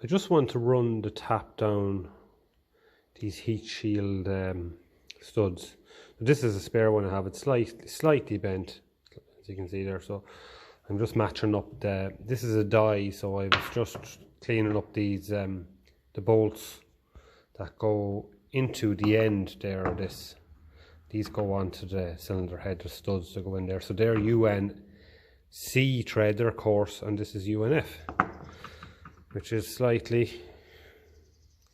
I just want to run the tap down these heat shield studs. This is a spare one I have. It's slightly bent, as you can see there. So I'm just matching up this is a die, so I was just cleaning up these the bolts that go into the end there of this. These go onto the cylinder head, the studs that go in there. So they're UNC thread, they're coarse, and this is UNF, which is slightly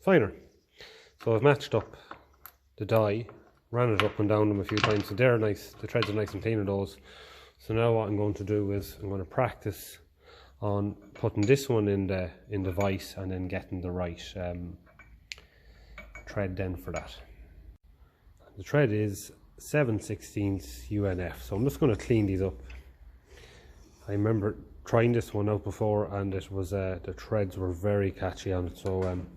finer. So I've matched up the die, ran it up and down them a few times, so they're nice, the threads are nice and clean of those. So now what I'm going to do is I'm going to practice on putting this one in the vise and then getting the right thread then for that. The thread is 7/16 UNF, so I'm just going to clean these up. I remember trying this one out before and it was the threads were very catchy on it, so I'm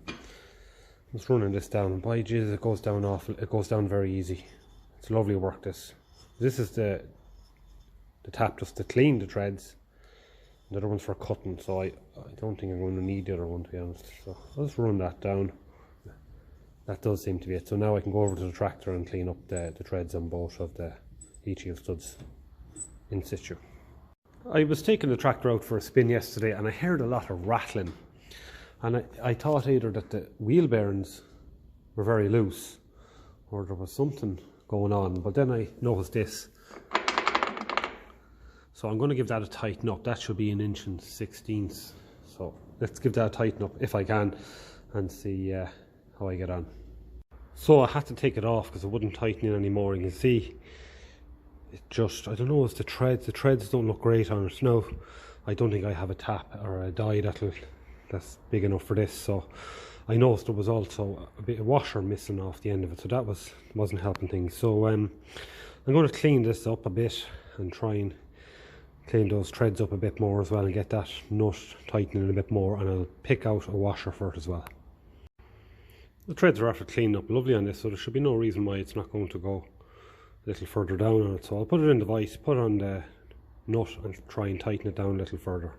just running this down, and by Jesus, it goes down very easy. It's lovely work. This is the tap just to clean the threads. The other one's for cutting, so I don't think I'm going to need the other one, to be honest. So I'll just run that down. That does seem to be it. So now I can go over to the tractor and clean up the threads on both of the heat shield studs in situ. I was taking the tractor out for a spin yesterday and I heard a lot of rattling, and I thought either that the wheel bearings were very loose or there was something going on, but then I noticed this. So I'm going to give that a tighten up. That should be 1 16 inches. So let's give that a tighten up if I can and see how I get on. So I had to take it off because it wouldn't tighten in anymore. You can see it just, I don't know, it's the threads don't look great on it. No, I don't think I have a tap or a die that's big enough for this. So I noticed there was also a bit of washer missing off the end of it, so that wasn't helping things. So I'm going to clean this up a bit and try and clean those threads up a bit more as well and get that nut tightening a bit more, and I'll pick out a washer for it as well. The threads are after cleaning up lovely on this, so there should be no reason why it's not going to go a little further down on it. So I'll put it in the vise, put on the nut and try and tighten it down a little further.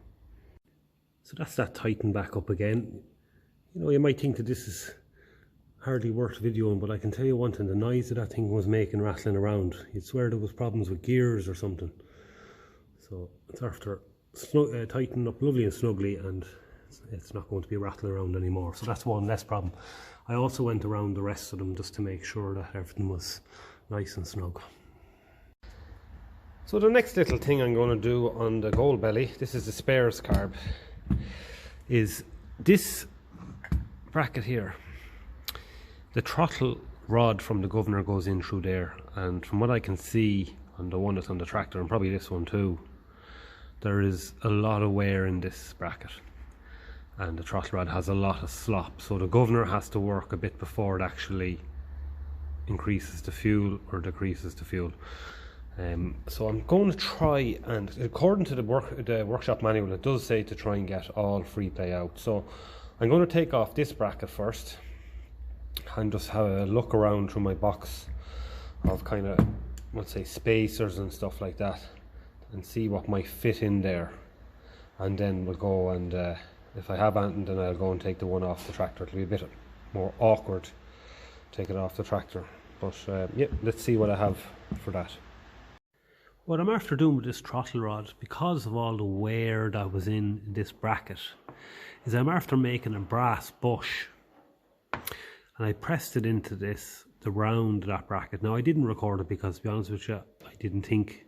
So that's that tightened back up again. You know, you might think that this is hardly worth videoing, but I can tell you one thing, the noise that thing was making rattling around, you'd swear there was problems with gears or something. So it's after tightening up lovely and snugly, and it's not going to be rattling around anymore. So that's one less problem. I also went around the rest of them just to make sure that everything was nice and snug. So the next little thing I'm going to do on the gold belly, this is the spares carb, is this bracket here. The throttle rod from the governor goes in through there, and from what I can see on the one that's on the tractor, and probably this one too, there is a lot of wear in this bracket, and the throttle rod has a lot of slop, so the governor has to work a bit before it actually increases the fuel or decreases the fuel. So I'm going to try, and according to the workshop manual, it does say to try and get all free play out. So I'm going to take off this bracket first and just have a look around through my box of kind of, let's say, spacers and stuff like that, and see what might fit in there, and then we'll go and if I have anything, then I'll go and take the one off the tractor. It'll be a bit more awkward take it off the tractor, but yeah, let's see what I have for that. What I'm after doing with this throttle rod, because of all the wear that was in this bracket, is I'm after making a brass bush, and I pressed it into the round of that bracket. Now I didn't record it because, to be honest with you, I didn't think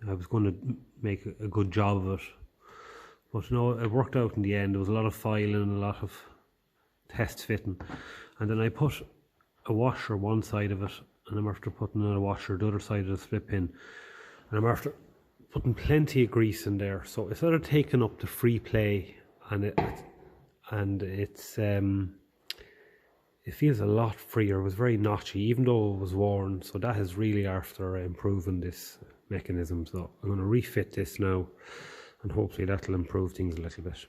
I was going to make a good job of it, but no, it worked out in the end. There was a lot of filing and a lot of test fitting, and then I put a washer one side of it, and I'm after putting another washer the other side of the split pin, and I'm after putting plenty of grease in there, so it's sort of taking up the free play, and it feels a lot freer. It was very notchy even though it was worn, so that is really after improving this mechanism. So I'm going to refit this now, and hopefully that'll improve things a little bit.